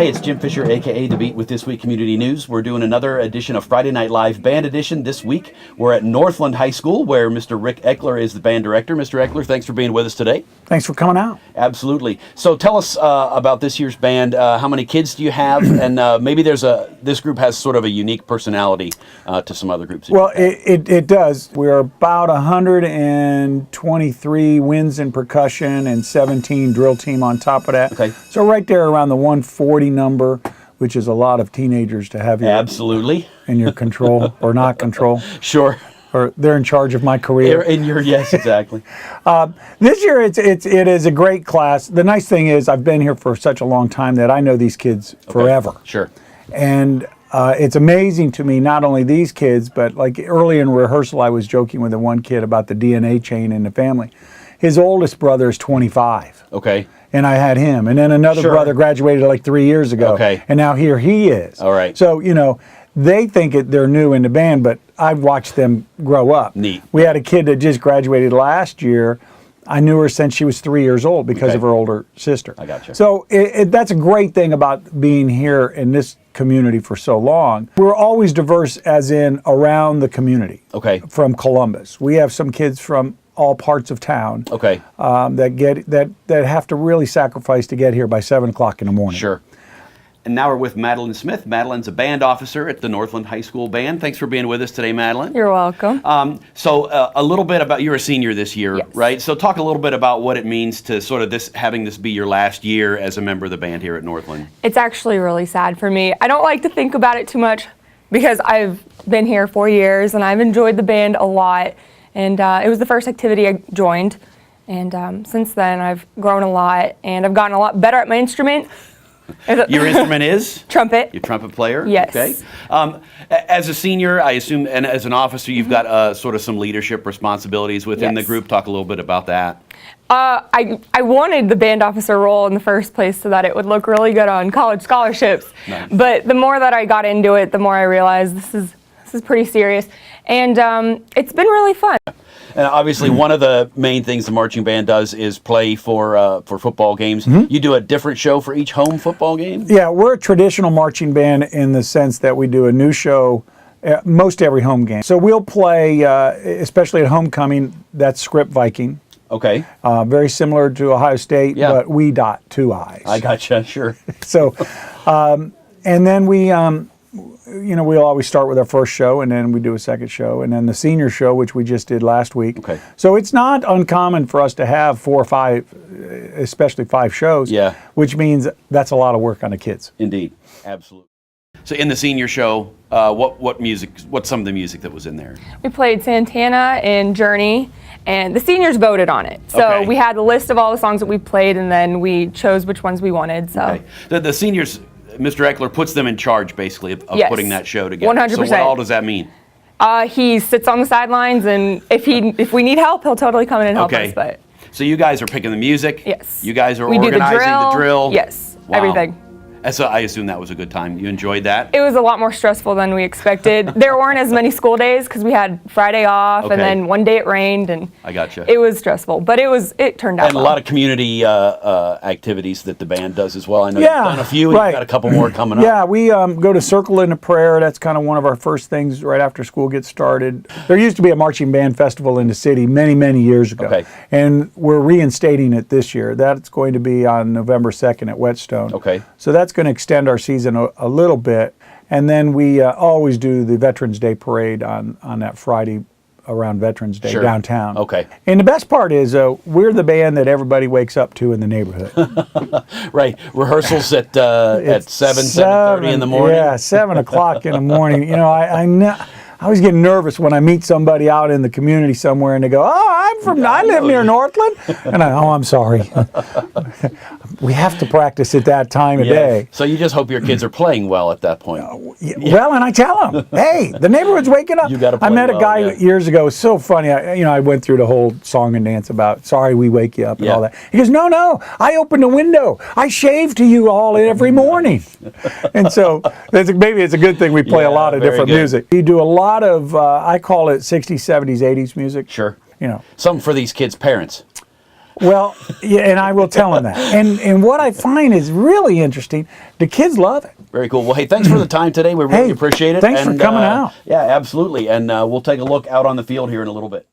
Hey, it's Jim Fisher, a.k.a. The Beat with This Week Community News. We're doing another edition of Friday Night Live Band Edition this week. We're at Northland High School, where Mr. Rick Eckler is the band director. Mr. Eckler, thanks for being with us today. Thanks for coming out. Absolutely. So tell us about this year's band. How many kids do you have? And maybe this group has sort of a unique personality to some other groups. Well, it does. We're about 123 winds and percussion and 17 drill team on top of that. Okay. So right there around the 140 number, which is a lot of teenagers to have Absolutely. in your control or not control. Sure. Or they're in charge of my career. Yes, exactly. This year it is a great class. The nice thing is I've been here for such a long time that I know these kids forever. Sure. And it's amazing to me, not only these kids, but like early in rehearsal, I was joking with the one kid about the DNA chain in the family. His oldest brother is 25. Okay. And I had him. And then another brother graduated like 3 years ago. Okay. And now here he is. All right. So, you know, they think they're new in the band, but I've watched them grow up. Neat. We had a kid that just graduated last year. I knew her since she was 3 years old because of her older sister. I gotcha. So that's a great thing about being here in this community for so long. We're always diverse as in around the community. Okay. From Columbus. We have some kids from all parts of town. Okay. That have to really sacrifice to get here by 7 o'clock in the morning. Sure. And now we're with Madeline Smith. Madeline's a band officer at the Northland High School Band. Thanks for being with us today, Madeline. You're welcome. So a little bit about, you're a senior this year, yes. right? So talk a little bit about what it means to sort of having this be your last year as a member of the band here at Northland. It's actually really sad for me. I don't like to think about it too much because I've been here 4 years and I've enjoyed the band a lot. And it was the first activity I joined. And since then, I've grown a lot and I've gotten a lot better at my instrument. Your instrument is? Trumpet. Your trumpet player? Yes. Okay. As a senior, I assume, and as an officer, you've got sort of some leadership responsibilities within the group. Talk a little bit about that. I wanted the band officer role in the first place so that it would look really good on college scholarships. Nice. But the more that I got into it, the more I realized this is pretty serious. And it's been really fun. And obviously, one of the main things the marching band does is play for football games. You do a different show for each home football game? Yeah, we're a traditional marching band in the sense that we do a new show most every home game. So we'll play, especially at homecoming, that's Script Viking. Okay. Very similar to Ohio State, but we dot two I's. I gotcha, sure. So, and then we'll always start with our first show, and then we do a second show, and then the senior show, which we just did last week. Okay. So it's not uncommon for us to have 4 or 5, especially 5 shows. Yeah. Which means that's a lot of work on the kids. Indeed, absolutely. So in the senior show, what's some of the music that was in there? We played Santana and Journey, and the seniors voted on it. So we had a list of all the songs that we played, and then we chose which ones we wanted. So the seniors, Mr. Eckler puts them in charge, basically, of putting that show together. 100%. So what all does that mean? He sits on the sidelines, and if we need help, he'll totally come in and help us. But so you guys are picking the music? Yes. You guys are we organizing do the drill? Yes, wow. everything. And so I assume that was a good time. You enjoyed that? It was a lot more stressful than we expected. There weren't as many school days because we had Friday off, and then one day it rained, and I gotcha. It was stressful, but it turned out and well. A lot of community activities that the band does as well. I know you've done a few, and you've got a couple more coming up. Yeah, we go to Circle in a Prayer. That's kind of one of our first things right after school gets started. There used to be a marching band festival in the city many, many years ago. Okay. And we're reinstating it this year. That's going to be on November 2nd at Whetstone. Okay. So that's going to extend our season a little bit. And then we always do the Veterans Day Parade on that Friday around Veterans Day downtown. Okay. And the best part is we're the band that everybody wakes up to in the neighborhood. Right. Rehearsals at 7:30 in the morning. Yeah, 7 o'clock in the morning. You know, I always get nervous when I meet somebody out in the community somewhere and they go, I live near Northland. And I'm sorry. We have to practice at that time of day. So you just hope your kids are playing well at that point. Well, and I tell them, hey, the neighborhood's waking up. You got to play I met a guy well, years ago. It was so funny. I went through the whole song and dance about, sorry we wake you up and all that. He goes, no, I open the window. I shave to you all every morning. And so maybe it's a good thing we play a lot of different music. We do a lot of, I call it 60s, 70s, 80s music. Sure. You know. Something for these kids' parents. Well, yeah, and I will tell them that. And what I find is really interesting, the kids love it. Very cool. Well, hey, thanks for the time today. We really Hey, appreciate it. thanks for coming out. Yeah, absolutely. And we'll take a look out on the field here in a little bit.